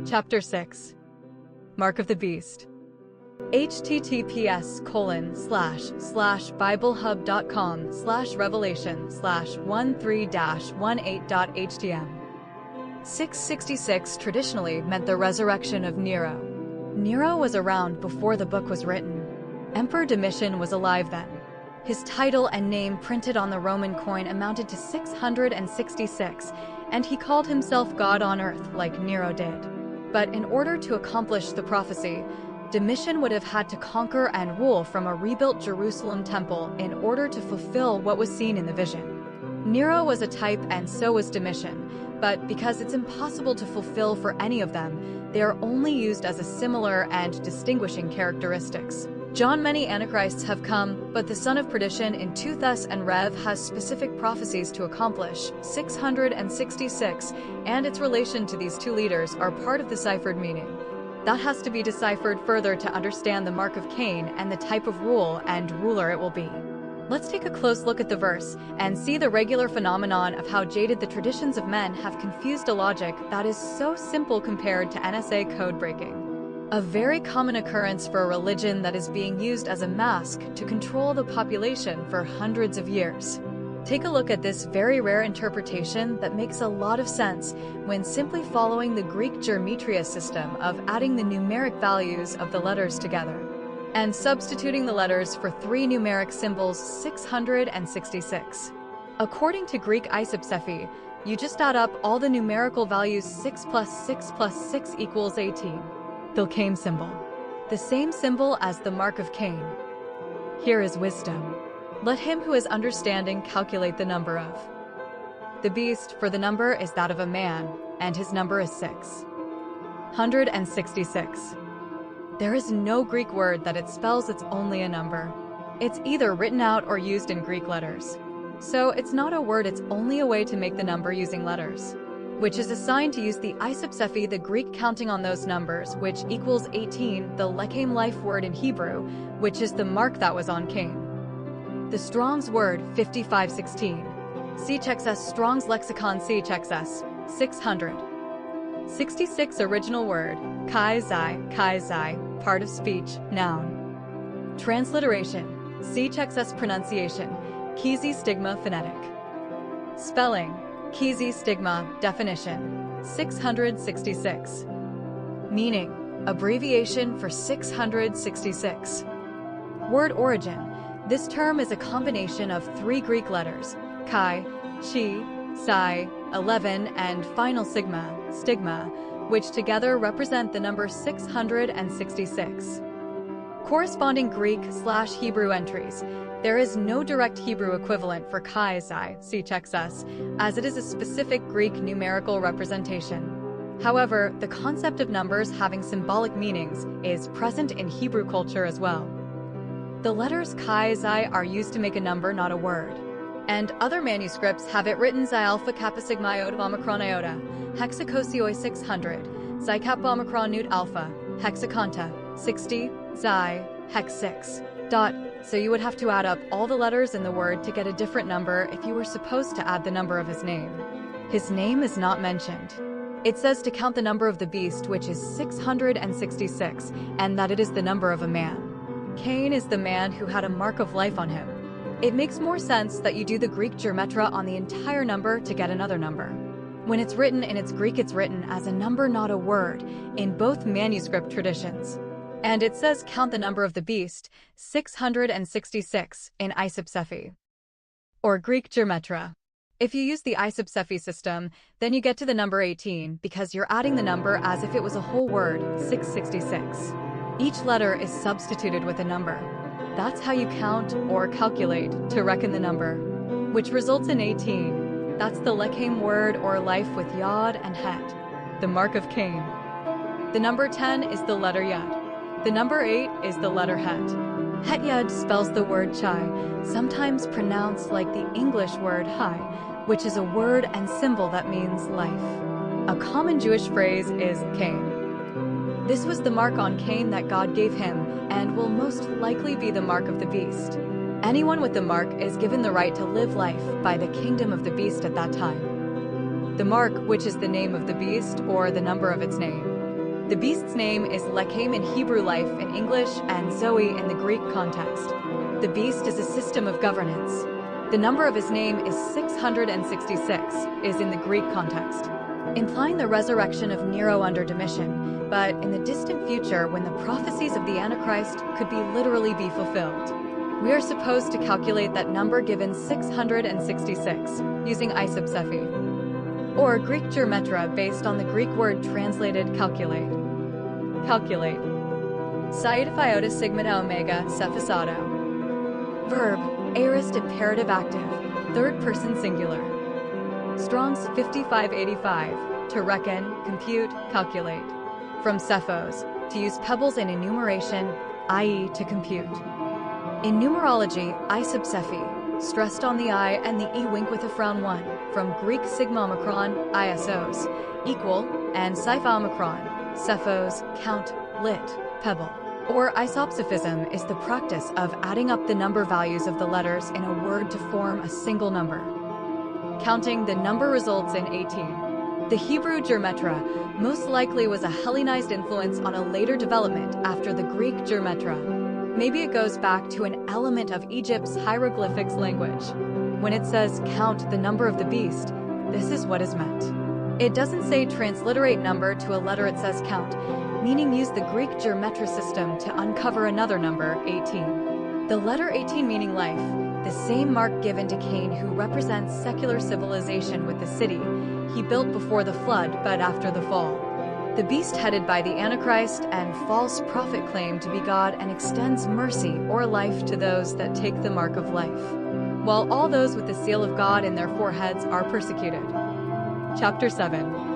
Chapter 6. Mark of the Beast. https://biblehub.com/revelation/13-18.htm 666 traditionally meant the resurrection of Nero. Nero was around before the book was written. Emperor Domitian was alive then. His title and name printed on the Roman coin amounted to 666, and he called himself God on earth like Nero did. But in order to accomplish the prophecy, Domitian would have had to conquer and rule from a rebuilt Jerusalem temple in order to fulfill what was seen in the vision. Nero was a type and so was Domitian, but because it's impossible to fulfill for any of them, they are only used as a similar and distinguishing characteristics. John, many antichrists have come, but the son of perdition in 2 Thess and Rev has specific prophecies to accomplish. 666 and its relation to these two leaders are part of the ciphered meaning. That has to be deciphered further to understand the mark of Cain and the type of rule and ruler it will be. Let's take a close look at the verse and see the regular phenomenon of how jaded the traditions of men have confused a logic that is so simple compared to NSA code breaking. A very common occurrence for a religion that is being used as a mask to control the population for hundreds of years. Take a look at this very rare interpretation that makes a lot of sense when simply following the Greek gematria system of adding the numeric values of the letters together and substituting the letters for 3 numeric symbols 666. According to Greek isopsephy, you just add up all the numerical values 6 plus 6 plus 6 equals 18. The Cain symbol. The same symbol as the mark of Cain. Here is wisdom. Let him who is understanding calculate the number of the beast, for the number is that of a man, and his number is 666. There is no Greek word that it spells, it's only a number. It's either written out or used in Greek letters. So it's not a word, it's only a way to make the number using letters, which is assigned to use the isopsephy, the Greek counting on those numbers, which equals 18, the lechem life word in Hebrew, which is the mark that was on Cain. The Strong's word 5516. CHXS Strong's Lexicon CHXS 600. 66 original word, kai zai, part of speech, noun. Transliteration, CHXS pronunciation, Kizi stigma phonetic. Spelling, Kizi stigma, definition, 666. Meaning, abbreviation for 666. Word origin, this term is a combination of 3 Greek letters, chi, chi, psi, 11, and final sigma, stigma, which together represent the number 666. Corresponding Greek/Hebrew entries. There is no direct Hebrew equivalent for chi zai, CHXS, as it is a specific Greek numerical representation. However, the concept of numbers having symbolic meanings is present in Hebrew culture as well. The letters chi zai are used to make a number, not a word. And other manuscripts have it written xi alpha kappa sigma iota omicron iota, hexacosioi 600, xi kappa omicron newt alpha, hexaconta, 60, xi, hex 6. So you would have to add up all the letters in the word to get a different number if you were supposed to add the number of his name. His name is not mentioned. It says to count the number of the beast, which is 666, and that it is the number of a man. Cain is the man who had a mark of life on him. It makes more sense that you do the Greek gematria on the entire number to get another number. When it's written in its Greek, it's written as a number, not a word, in both manuscript traditions. And it says count the number of the beast, 666, in isopsephy, or Greek gematria. If you use the isopsephy system, then you get to the number 18 because you're adding the number as if it was a whole word, 666. Each letter is substituted with a number. That's how you count or calculate to reckon the number, which results in 18. That's the lechem word or life with yod and het, the mark of Cain. The number 10 is the letter yod. The number 8 is the letter het. Het yod spells the word chai, sometimes pronounced like the English word hi, which is a word and symbol that means life. A common Jewish phrase is Cain. This was the mark on Cain that God gave him, and will most likely be the mark of the beast. Anyone with the mark is given the right to live life by the kingdom of the beast at that time. The mark, which is the name of the beast or the number of its name. The beast's name is Lechem in Hebrew life in English and Zoe in the Greek context. The beast is a system of governance. The number of his name is 666, is in the Greek context, implying the resurrection of Nero under Domitian, but in the distant future when the prophecies of the Antichrist could literally be fulfilled. We are supposed to calculate that number given 666 using isopsephy, or Greek geometria based on the Greek word translated calculate. Calculate. Said Phiotis sigmata omega cephasado. Verb, aorist imperative active, third person singular. Strong's 5585, to reckon, compute, calculate. From cephos, to use pebbles in enumeration, i.e. to compute. In numerology, isopsephy, stressed on the I and the E wink with a frown 1, from Greek sigma omicron, isos, equal, and cypha omicron, cephos, count, lit, pebble. Or isopsephism is the practice of adding up the number values of the letters in a word to form a single number. Counting the number results in 18. The Hebrew geometria most likely was a Hellenized influence on a later development after the Greek geometria. Maybe it goes back to an element of Egypt's hieroglyphics language. When it says count the number of the beast, this is what is meant. It doesn't say transliterate number to a letter, it says count, meaning use the Greek geometry system to uncover another number, 18. The letter 18 meaning life, the same mark given to Cain who represents secular civilization with the city he built before the flood but after the fall. The beast headed by the Antichrist and false prophet claim to be God and extends mercy or life to those that take the mark of life, while all those with the seal of God in their foreheads are persecuted. Chapter 7.